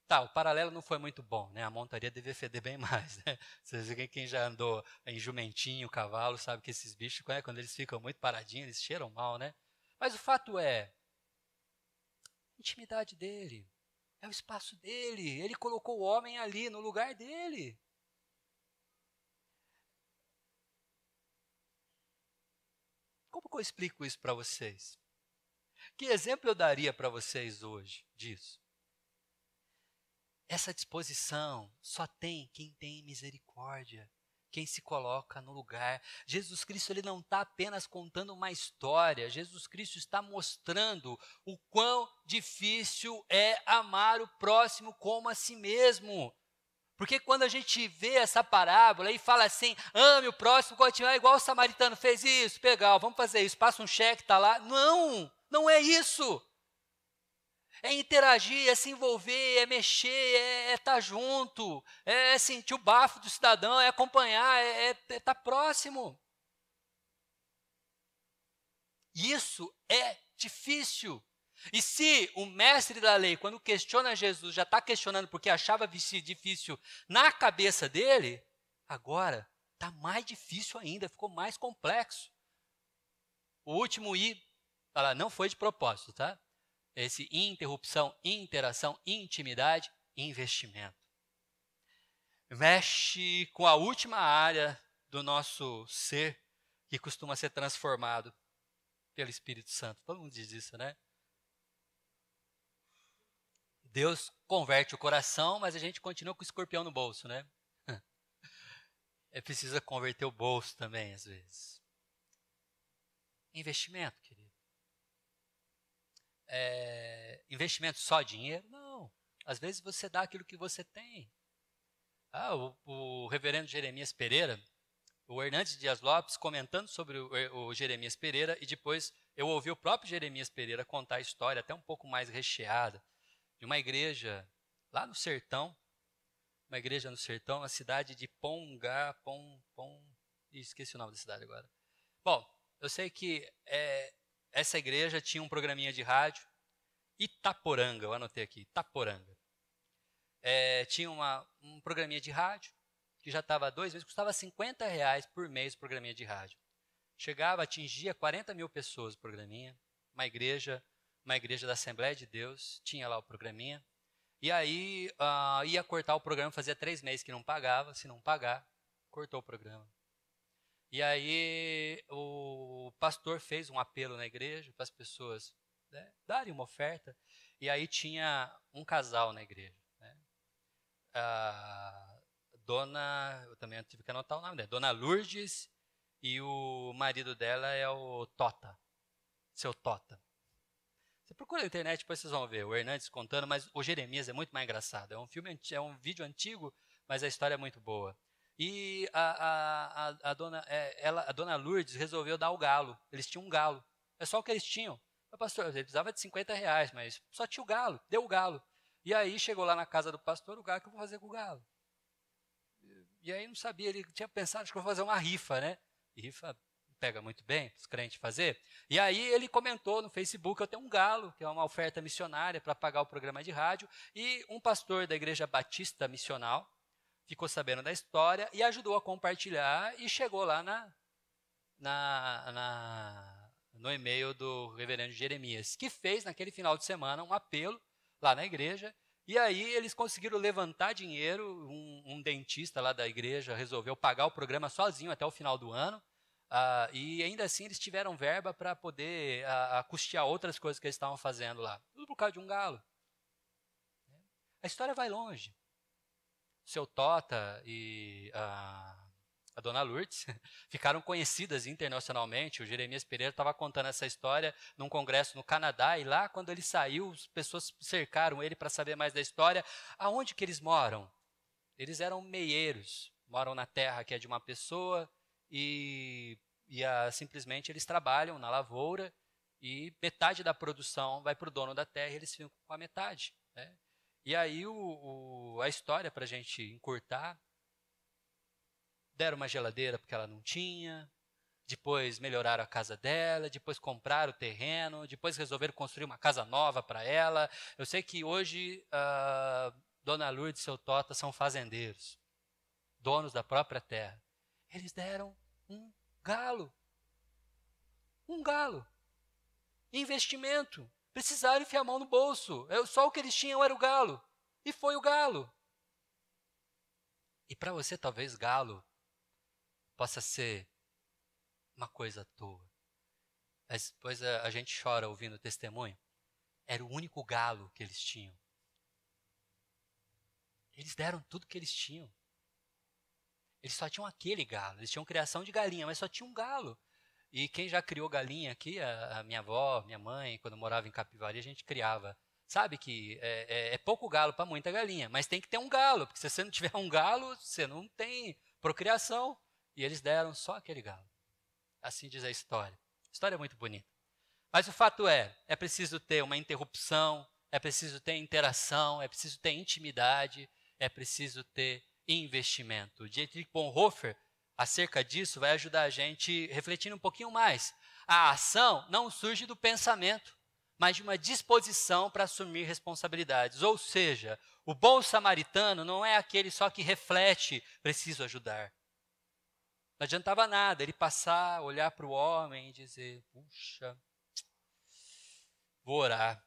Tá, o paralelo não foi muito bom, né? A montaria devia feder bem mais, né? Vocês veem quem já andou em jumentinho, cavalo, sabe que esses bichos, quando eles ficam muito paradinhos, eles cheiram mal, né? Mas o fato é, a intimidade dele, é o espaço dele, ele colocou o homem ali no lugar dele. Como que eu explico isso para vocês? Que exemplo eu daria para vocês hoje disso? Essa disposição só tem quem tem misericórdia, quem se coloca no lugar. Jesus Cristo ele não está apenas contando uma história, Jesus Cristo está mostrando o quão difícil é amar o próximo como a si mesmo. Porque quando a gente vê essa parábola e fala assim, ame o próximo, continuar igual o samaritano fez isso, legal, vamos fazer isso, passa um cheque, está lá. Não, não é isso. É interagir, é se envolver, é mexer, é estar junto, é sentir o bafo do cidadão, é acompanhar, é estar próximo. Isso é difícil. E se o mestre da lei, quando questiona Jesus, já está questionando porque achava difícil na cabeça dele, agora está mais difícil ainda, ficou mais complexo. O último I, não foi de propósito, tá? Esse interrupção, interação, intimidade, investimento. Mexe com a última área do nosso ser que costuma ser transformado pelo Espírito Santo. Todo mundo diz isso, né? Deus converte o coração, mas a gente continua com o escorpião no bolso, né? É preciso converter o bolso também, às vezes. Investimento, querido. Investimento só dinheiro? Não. Às vezes você dá aquilo que você tem. O reverendo Jeremias Pereira, o Hernandes Dias Lopes comentando sobre o Jeremias Pereira, e depois eu ouvi o próprio Jeremias Pereira contar a história, até um pouco mais recheada, de uma igreja lá no sertão, uma igreja no sertão, na cidade de esqueci o nome da cidade agora. Bom, eu sei que essa igreja tinha um programinha de rádio, Itaporanga, eu anotei aqui, Itaporanga. Tinha um programinha de rádio, que já estava há 2 meses, custava R$50 por mês o programinha de rádio. Chegava, atingia 40 mil pessoas o programinha, uma igreja da Assembleia de Deus, tinha lá o programinha, e aí ia cortar o programa, fazia 3 meses que não pagava, se não pagar, cortou o programa. E aí o pastor fez um apelo na igreja para as pessoas, né, darem uma oferta, e aí tinha um casal na igreja, né? Eu também tive que anotar o nome dela, Dona Lourdes, e o marido dela é o Tota, seu Tota. Você procura na internet, depois vocês vão ver o Hernandes contando, mas o Jeremias é muito mais engraçado. É um vídeo antigo, mas a história é muito boa. E a dona Lourdes resolveu dar o galo. Eles tinham um galo. É só o que eles tinham. O pastor, ele precisava de R$50, mas só tinha o galo, deu o galo. E aí chegou lá na casa do pastor, o galo, o que eu vou fazer com o galo? E aí não sabia, ele tinha pensado, acho que eu vou fazer uma rifa, né? E rifa pega muito bem para os crentes fazer. E aí ele comentou no Facebook, eu tenho um galo, que é uma oferta missionária para pagar o programa de rádio, e um pastor da Igreja Batista Missional ficou sabendo da história e ajudou a compartilhar e chegou lá no e-mail do reverendo Jeremias, que fez naquele final de semana um apelo lá na igreja, e aí eles conseguiram levantar dinheiro, um dentista lá da igreja resolveu pagar o programa sozinho até o final do ano, e ainda assim eles tiveram verba para poder custear outras coisas que eles estavam fazendo lá, tudo por causa de um galo. A história vai longe. O seu Tota e a dona Lourdes ficaram conhecidas internacionalmente. O Jeremias Pereira estava contando essa história num congresso no Canadá, e lá, quando ele saiu, as pessoas cercaram ele para saber mais da história. Aonde que eles moram? Eles eram meieiros, moram na terra que é de uma pessoa, e simplesmente eles trabalham na lavoura, e metade da produção vai para o dono da terra e eles ficam com a metade, né? E aí a história, para a gente encurtar, deram uma geladeira porque ela não tinha, depois melhoraram a casa dela, depois compraram o terreno, depois resolveram construir uma casa nova para ela. Eu sei que hoje Dona Lourdes e seu Tota são fazendeiros, donos da própria terra. Eles deram um galo. Um galo. Investimento. Precisaram enfiar a mão no bolso. Só o que eles tinham era o galo. E foi o galo. E para você, talvez, galo possa ser uma coisa à toa. Mas depois a gente chora ouvindo o testemunho. Era o único galo que eles tinham. Eles deram tudo que eles tinham. Eles só tinham aquele galo. Eles tinham criação de galinha, mas só tinha um galo. E quem já criou galinha aqui, a minha avó, minha mãe, quando morava em Capivari, a gente criava. Sabe que é pouco galo para muita galinha, mas tem que ter um galo, porque se você não tiver um galo, você não tem procriação. E eles deram só aquele galo. Assim diz a história. A história é muito bonita. Mas o fato é preciso ter uma interrupção, é preciso ter interação, é preciso ter intimidade, é preciso ter investimento. Dietrich Bonhoeffer, acerca disso, vai ajudar a gente refletindo um pouquinho mais. A ação não surge do pensamento, mas de uma disposição para assumir responsabilidades. Ou seja, o bom samaritano não é aquele só que reflete, preciso ajudar. Não adiantava nada ele passar, olhar para o homem e dizer, puxa, vou orar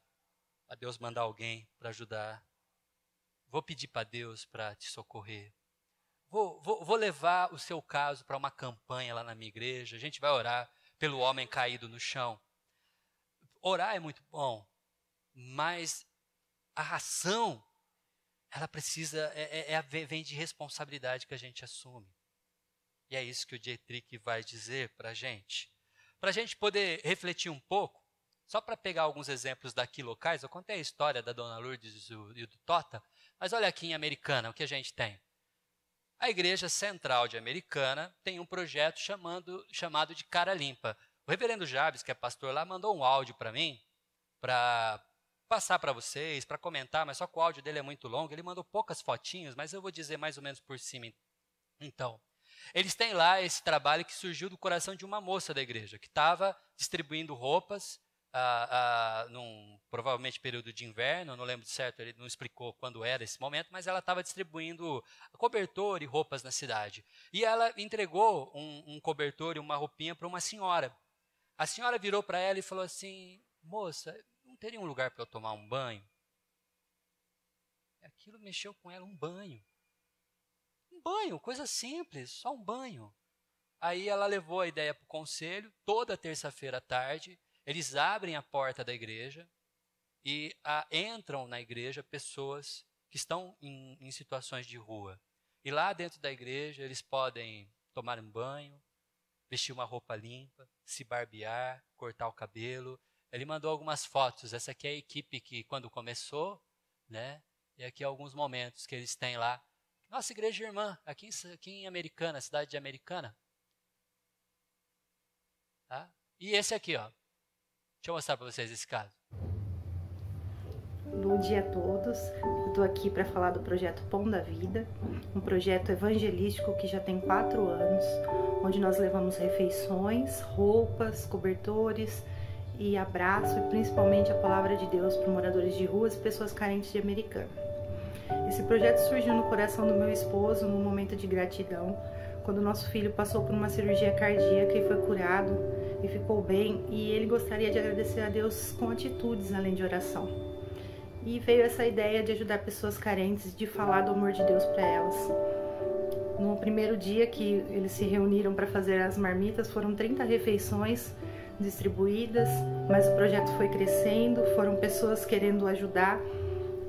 para Deus mandar alguém para ajudar. Vou pedir para Deus para te socorrer. Vou levar o seu caso para uma campanha lá na minha igreja. A gente vai orar pelo homem caído no chão. Orar é muito bom, mas a ação, ela precisa, vem de responsabilidade que a gente assume. E é isso que o Dietrich vai dizer para a gente. Para a gente poder refletir um pouco, só para pegar alguns exemplos daqui locais, eu contei a história da Dona Lourdes e do Tota, mas olha aqui em Americana, o que a gente tem. A Igreja Central de Americana tem um projeto chamado de Cara Limpa. O reverendo Jabes, que é pastor lá, mandou um áudio para mim, para passar para vocês, para comentar, mas só que o áudio dele é muito longo, ele mandou poucas fotinhos, mas eu vou dizer mais ou menos por cima. Então, eles têm lá esse trabalho que surgiu do coração de uma moça da igreja, que estava distribuindo roupas, num provavelmente período de inverno, não lembro certo, ele não explicou quando era esse momento, mas ela estava distribuindo cobertor e roupas na cidade. E ela entregou um cobertor e uma roupinha para uma senhora. A senhora virou para ela e falou assim, moça, não teria um lugar para eu tomar um banho? Aquilo mexeu com ela, um banho. Um banho, coisa simples, só um banho. Aí ela levou a ideia para o conselho, toda terça-feira à tarde, eles abrem a porta da igreja e entram na igreja pessoas que estão em situações de rua. E lá dentro da igreja eles podem tomar um banho, vestir uma roupa limpa, se barbear, cortar o cabelo. Ele mandou algumas fotos. Essa aqui é a equipe que quando começou, né? E aqui alguns momentos que eles têm lá. Nossa igreja irmã, aqui em Americana, cidade de Americana. Tá? E esse aqui, ó. Deixa eu mostrar para vocês esse caso. Bom dia a todos. Eu estou aqui para falar do projeto Pão da Vida, um projeto evangelístico que já tem 4 anos, onde nós levamos refeições, roupas, cobertores e abraço e principalmente a palavra de Deus para moradores de ruas e pessoas carentes de Americana. Esse projeto surgiu no coração do meu esposo num momento de gratidão, quando nosso filho passou por uma cirurgia cardíaca e foi curado e ficou bem, e ele gostaria de agradecer a Deus com atitudes além de oração. E veio essa ideia de ajudar pessoas carentes, de falar do amor de Deus para elas. No primeiro dia que eles se reuniram para fazer as marmitas, foram 30 refeições distribuídas, mas o projeto foi crescendo, foram pessoas querendo ajudar,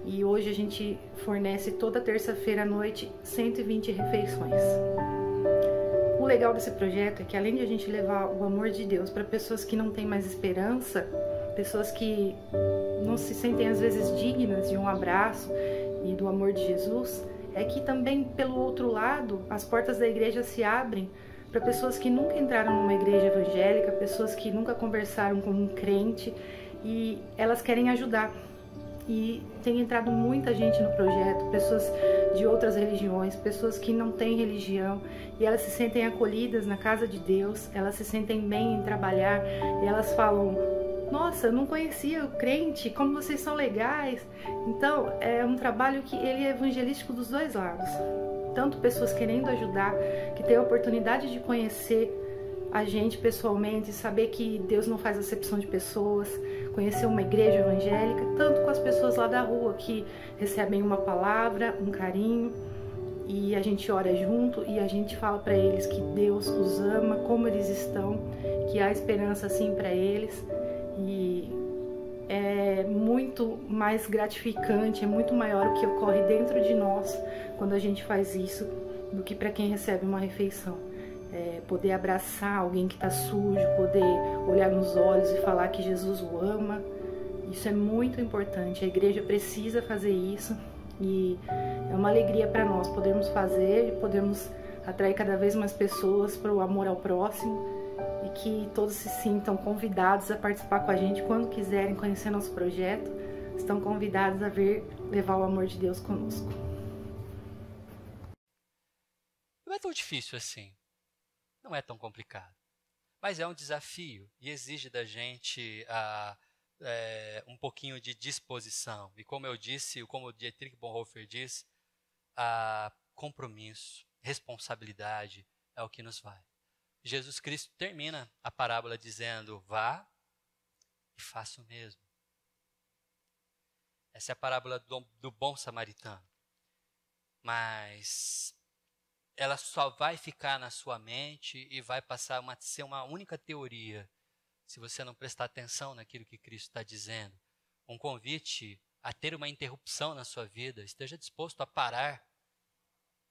e hoje a gente fornece toda terça-feira à noite 120 refeições. O legal desse projeto é que, além de a gente levar o amor de Deus para pessoas que não têm mais esperança, pessoas que não se sentem às vezes dignas de um abraço e do amor de Jesus, é que também, pelo outro lado, as portas da igreja se abrem para pessoas que nunca entraram numa igreja evangélica, pessoas que nunca conversaram com um crente, e elas querem ajudar. E tem entrado muita gente no projeto, pessoas de outras religiões, pessoas que não têm religião, e elas se sentem acolhidas na casa de Deus, elas se sentem bem em trabalhar, e elas falam: nossa, eu não conhecia o crente, como vocês são legais. Então, é um trabalho que ele é evangelístico dos dois lados. Tanto pessoas querendo ajudar, que têm a oportunidade de conhecer a gente pessoalmente, saber que Deus não faz acepção de pessoas, conhecer uma igreja evangélica, tanto com as pessoas lá da rua que recebem uma palavra, um carinho, e a gente ora junto e a gente fala para eles que Deus os ama, como eles estão, que há esperança sim para eles. E é muito mais gratificante, é muito maior o que ocorre dentro de nós quando a gente faz isso do que para quem recebe uma refeição. Poder abraçar alguém que está sujo, poder olhar nos olhos e falar que Jesus o ama, isso é muito importante. A igreja precisa fazer isso, e é uma alegria para nós podermos fazer e podermos atrair cada vez mais pessoas para o amor ao próximo, e que todos se sintam convidados a participar com a gente quando quiserem conhecer nosso projeto. Estão convidados a vir levar o amor de Deus conosco. Não é tão difícil assim. Não é tão complicado. Mas é um desafio e exige da gente um pouquinho de disposição. E como eu disse, como o Dietrich Bonhoeffer diz, compromisso, responsabilidade é o que nos vai. Jesus Cristo termina a parábola dizendo: vá e faça o mesmo. Essa é a parábola do bom samaritano. Mas ela só vai ficar na sua mente e vai passar a ser uma única teoria se você não prestar atenção naquilo que Cristo está dizendo. Um convite a ter uma interrupção na sua vida. Esteja disposto a parar.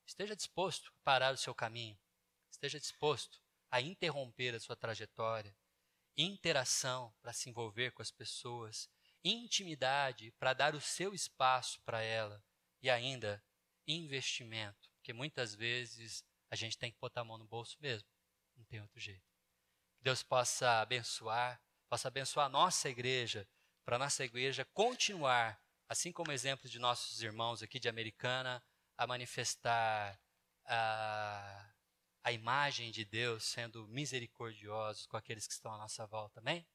Esteja disposto a parar o seu caminho. Esteja disposto a interromper a sua trajetória. Interação para se envolver com as pessoas. Intimidade para dar o seu espaço para ela. E ainda, investimento. Porque muitas vezes a gente tem que botar a mão no bolso mesmo. Não tem outro jeito. Que Deus possa abençoar a nossa igreja, para a nossa igreja continuar, assim como exemplo de nossos irmãos aqui de Americana, a manifestar a imagem de Deus sendo misericordiosos com aqueles que estão à nossa volta. Amém?